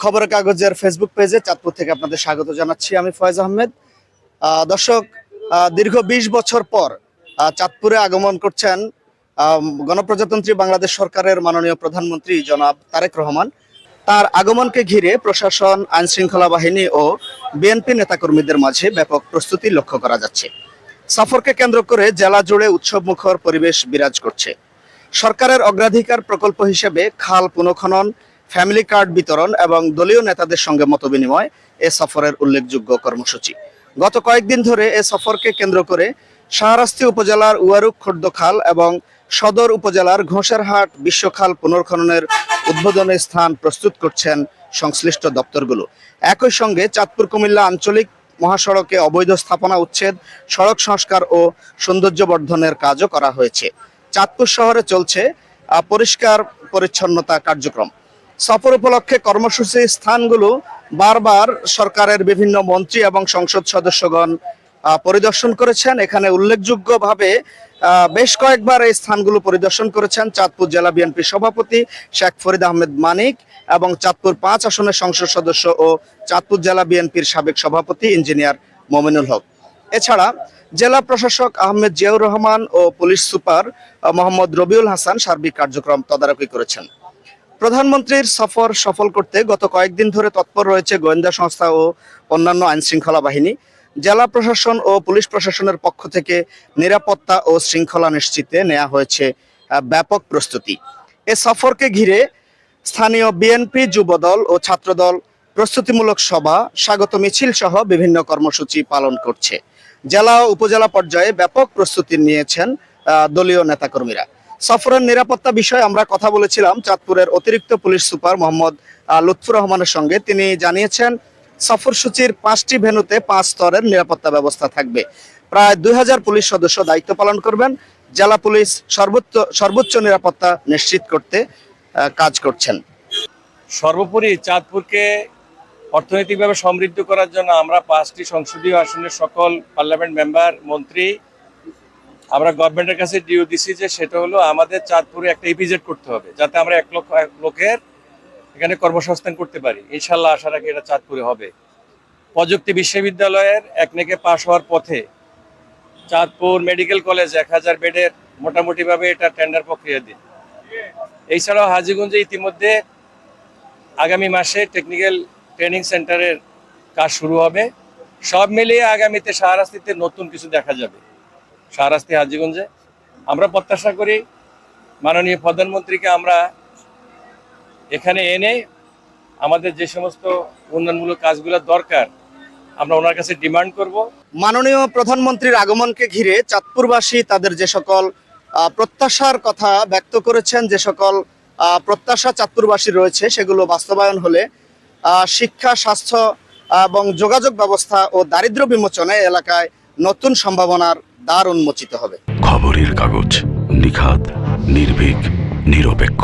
খবরের কাগজের ফেসবুক পেজে চাঁদপুর থেকে আপনাদের স্বাগত জানাচ্ছি। আমি ফয়েজ আহমেদ। দর্শক, দীর্ঘ ২০ বছর পর চাঁদপুরে আগমন করছেন গণপ্রজাতন্ত্রী বাংলাদেশ সরকারের মাননীয় প্রধানমন্ত্রী জনাব তারেক রহমান। তার আগমনকে ঘিরে প্রশাসন, আইন শৃঙ্খলা বাহিনী ও বিএনপি নেতাকর্মীদের মাঝে ব্যাপক প্রস্তুতি লক্ষ্য করা যাচ্ছে। সফরকে কেন্দ্র করে জেলা জুড়ে উৎসবমুখর পরিবেশ বিরাজ করছে। সরকারের অগ্রাধিকার প্রকল্প হিসেবে খাল পুনঃখনন, ফ্যামিলি কার্ড বিতরণ এবং দলীয় নেতাদের সঙ্গে মতবিনিময় এ সফরের উল্লেখযোগ্য কর্মসূচি। গত কয়েকদিন ধরে এ সফরকে কেন্দ্র করে শাহরাস্তি উপজেলার উয়ারুক খোর্দ খাল এবং সদর উপজেলার ঘোষেরহাট বিশ্বখাল পুনর্খননের উদ্বোধনী স্থান প্রস্তুত করছেন সংশ্লিষ্ট দপ্তরগুলো। একই সঙ্গে চাঁদপুর কুমিল্লা আঞ্চলিক মহাসড়কে অবৈধ স্থাপনা উচ্ছেদ, সড়ক সংস্কার ও সৌন্দর্যবর্ধনের কাজও করা হয়েছে। চাঁদপুর শহরে চলছে পরিষ্কার পরিচ্ছন্নতা কার্যক্রম। সফর উপলক্ষে কর্মসূচি স্থানগুলো বারবার সরকারের বিভিন্ন মন্ত্রী এবং সংসদ সদস্যগণ পরিদর্শন করেছেন। এখানে উল্লেখযোগ্যভাবে বেশ কয়েকবার এই স্থানগুলো পরিদর্শন করেছেন চাঁদপুর জেলা বিএনপি সভাপতি শেখ ফরিদ আহমেদ মানিক এবং চাঁদপুর ৫ আসনের সংসদ সদস্য ও চাঁদপুর জেলা বিএনপির সাবেক সভাপতি ইঞ্জিনিয়ার মমিনুল হক। এছাড়া জেলা প্রশাসক আহমেদ জিয়াউর রহমান ও পুলিশ সুপার মোহাম্মদ রবিউল হাসান সার্বিক কার্যক্রম তদারকি করেছেন। প্রধানমন্ত্রীর সফর সফল করতে গত কয়েকদিন ধরে তৎপর রয়েছে গোয়েন্দা সংস্থা ও অন্যান্য আইন শৃঙ্খলা বাহিনী। জেলা প্রশাসন ও পুলিশ প্রশাসনের পক্ষ থেকে নিরাপত্তা ও শৃঙ্খলা নিশ্চিতে নেওয়া হয়েছে ব্যাপক প্রস্তুতি। এ সফরকে ঘিরে স্থানীয় বিএনপি, যুবদল ও ছাত্রদল প্রস্তুতিমূলক সভা, স্বাগত মিছিল সহ বিভিন্ন কর্মসূচি পালন করছে। জেলা ও উপজেলা পর্যায়ে ব্যাপক প্রস্তুতি নিয়েছেন দলীয় নেতাকর্মীরা। সফরের নিরাপত্তা বিষয়ে আমরা কথা বলেছিলাম চাঁদপুরের অতিরিক্ত পুলিশ সুপার মোহাম্মদ লুৎফুর রহমানের সঙ্গে। তিনি জানিয়েছেন সফরসূচির ৫টি ভেন্যুতে ৫ স্তরের নিরাপত্তা ব্যবস্থা থাকবে। প্রায় ২০০০ পুলিশ সদস্য দায়িত্ব পালন করবেন। জেলা পুলিশ সর্বোচ্চ নিরাপত্তা নিশ্চিত করতে কাজ করছেন। সর্বোপরি চাঁদপুরকে অর্থনৈতিকভাবে সমৃদ্ধ করার জন্য আমরা ৫টি সংসদীয় আসনের সকল পার্লামেন্ট মেম্বার, মন্ত্রী আমরা গভর্নমেন্টের কাছে ডিউ দিছি যে সেটা হলো আমাদের চাঁদপুরে একটা ইপিজেড করতে হবে, যাতে আমরা ১ লক্ষ লোকের এখানে কর্মসংস্থান করতে পারি। ইনশাল্লাহ আশা রাখি এটা চাঁদপুরে হবে। প্রযুক্তি বিশ্ববিদ্যালয়ের একনেকে পাশ হওয়ার পথে চাঁদপুর মেডিকেল কলেজ ১০০০ বেডের মোটামুটিভাবে এটা টেন্ডার প্রক্রিয়াধীন। এছাড়াও হাজীগঞ্জে ইতিমধ্যে আগামী মাসে টেকনিক্যাল ট্রেনিং সেন্টারের কাজ শুরু হবে। সব মিলিয়ে আগামীতে শাহরাস্তিতে নতুন কিছু দেখা যাবে। শাহরাস্তি হাজীগঞ্জে আমরা প্রত্যাশা করি মাননীয় প্রধানমন্ত্রীকে আমরা এখানে এনে আমাদের যে সমস্ত উন্নয়নমূলক কাজগুলো দরকার আমরা ওনার কাছে ডিমান্ড করব। মাননীয় প্রধানমন্ত্রীর আগমনকে ঘিরে চাঁদপুরবাসী তাদের যে সকল প্রত্যাশার কথা ব্যক্ত করেছেন, যে সকল প্রত্যাশা চাঁদপুরবাসী রয়েছে, সেগুলো বাস্তবায়ন হলে শিক্ষা, স্বাস্থ্য এবং যোগাযোগ ব্যবস্থা ও দারিদ্র্য বিমোচনে এলাকায় নতুন সম্ভাবনার দ্বার উন্মোচিত হবে। খবরের কাগজ, নিখাত, নির্ভীক, নিরপেক্ষ।